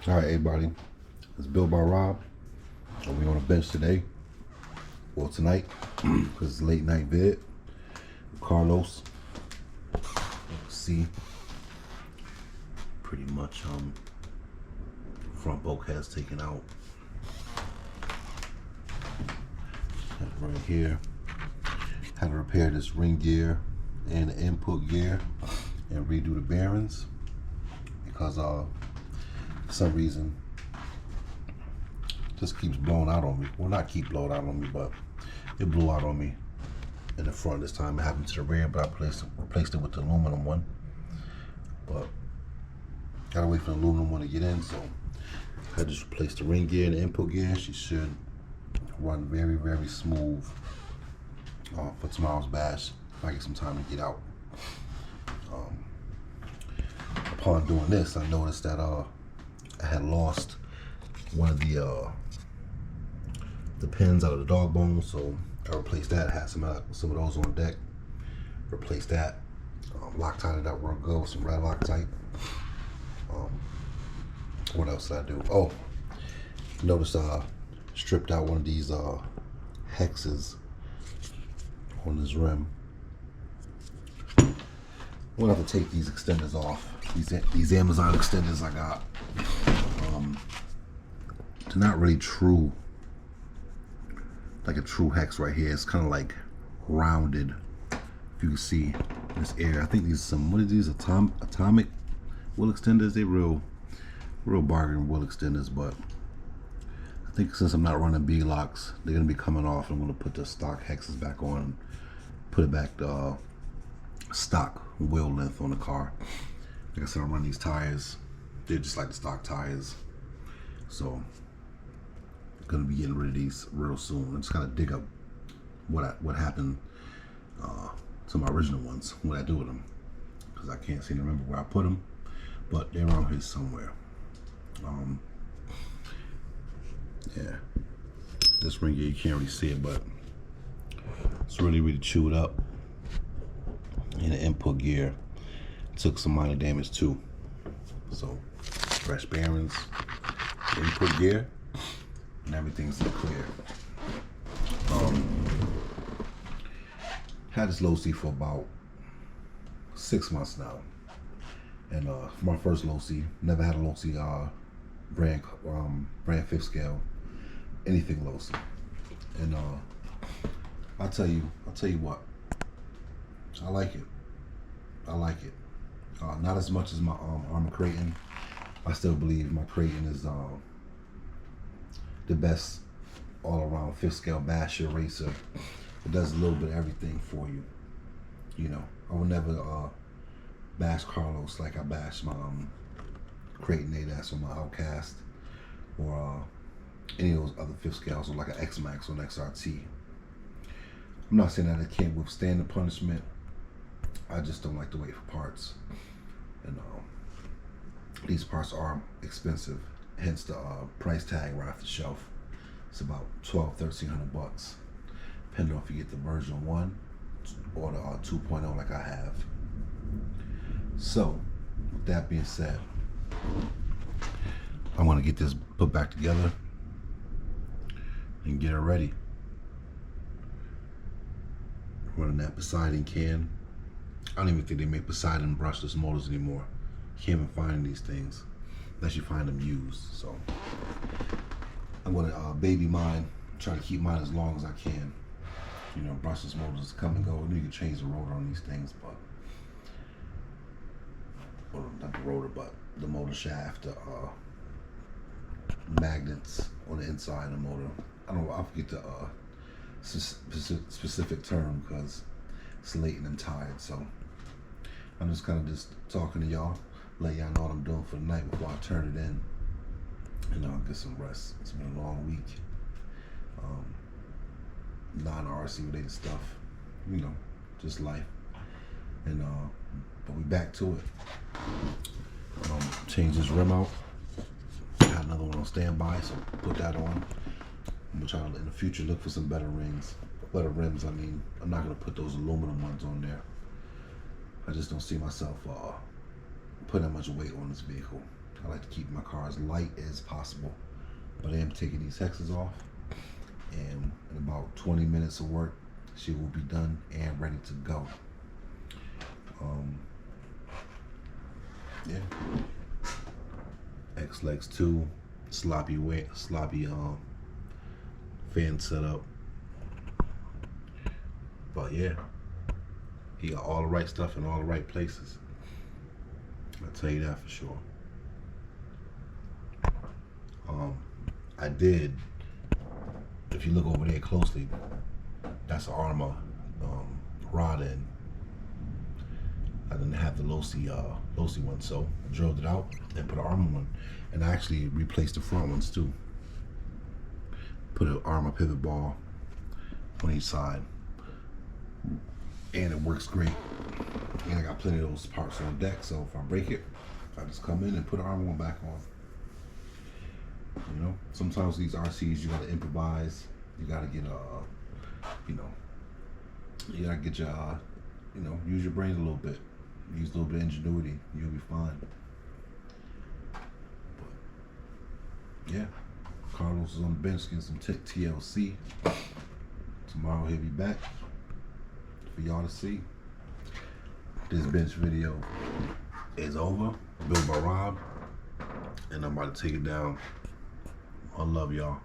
All right, everybody. It's Built by Rob. And we're on a bench today. Well, tonight, because it's late night vid. Carlos. See, pretty much front bulkhead's taken out. Right here. Had to repair this ring gear and the input gear and redo the bearings because for some reason just keeps blowing out on me. Well, not keep blowing out on me, but it blew out on me in the front this time. It happened to the rear, but I replaced it with the aluminum one. But gotta wait for the aluminum one to get in, so I just replaced the ring gear and the input gear. She should run very, very smooth for tomorrow's bash if I get some time to get out. Upon doing this, I noticed that I had lost one of the pins out of the dog bone, so I replaced that. Had some of those on deck. Replaced that. Loctited it up real good with some red Loctite. What else did I do? Oh, notice I stripped out one of these hexes on this rim. I'm gonna have to take these extenders off. These Amazon extenders I got. They're not really true, like a true hex right here. It's kind of like rounded. If you can see this area, I think these are some, what are these, atomic wheel extenders? They real bargain wheel extenders, but I think since I'm not running B-locks, they're gonna be coming off. I'm gonna put the stock hexes back on and put it back to stock wheel length on the car. Like I said, I'm running these tires. They're just like the stock tires. So I'm gonna be getting rid of these real soon. I'm just gonna dig up what happened to my original ones, what I do with them, because I can't seem to remember where I put them, but they're around here somewhere. Yeah, this ring gear, you can't really see it, but it's really chewed up. And the input gear took some minor damage too. So fresh bearings, input gear, and everything's clear. Had this Losi for about 6 months now, and for my first Losi, never had a Losi brand fifth scale, anything Losi. And I'll tell you what, I like it. Not as much as my Armor Creighton. I still believe my Creighton is the best all-around fifth scale basher racer. It does a little bit of everything for you. You know, I would never bash Carlos like I bash my Creighton 8S or my Outcast or any of those other fifth scales, or like an X-Max or an XRT. I'm not saying that it can't withstand the punishment. I just don't like to wait for parts, and these parts are expensive. Hence the price tag right off the shelf. It's about $1,200–1,300, depending on if you get the version 1 or the 2.0 like I have. So, with that being said, I want to get this put back together and get it ready. Running that Poseidon can. I don't even think they make Poseidon brushless motors anymore. You can't even find these things unless you find them used. So I'm gonna baby mine, try to keep mine as long as I can. You know, brushless motors come and go. You can change the rotor on these things, but, or not the rotor, but the motor shaft, magnets on the inside of the motor. I don't know, I forget the specific term because it's late and I'm tired. So I'm just kind of just talking to y'all, let y'all know what I'm doing for the night before I turn it in, and I'll get some rest. It's been a long week. Non-RC related stuff, you know, just life. And but we back to it. Change this rim out. Got another one on standby, so put that on. I'm gonna try to, in the future, look for some better rims. I mean, I'm not gonna put those aluminum ones on there. I just don't see myself putting that much weight on this vehicle. I like to keep my car as light as possible. But I am taking these hexes off, and in about 20 minutes of work, she will be done and ready to go. Yeah. XLE-2, sloppy fan setup. But yeah, he got all the right stuff in all the right places. I'll tell you that for sure. I did, if you look over there closely, that's an Armor rod end. I didn't have the Losi one, so I drilled it out and put an Armor one, and I actually replaced the front ones too. Put an Armor pivot ball on each side, and it works great. And I got plenty of those parts on deck, so if I break it, I just come in and put an Armor one back on. You know, sometimes these RCs you gotta improvise. You gotta get you gotta get your use your brain a little bit. Use a little bit of ingenuity. You'll be fine. But yeah, Carlos is on the bench getting some TLC. Tomorrow he'll be back for y'all to see. This bench video is over. Built by Rob, and I'm about to take it down. I love y'all.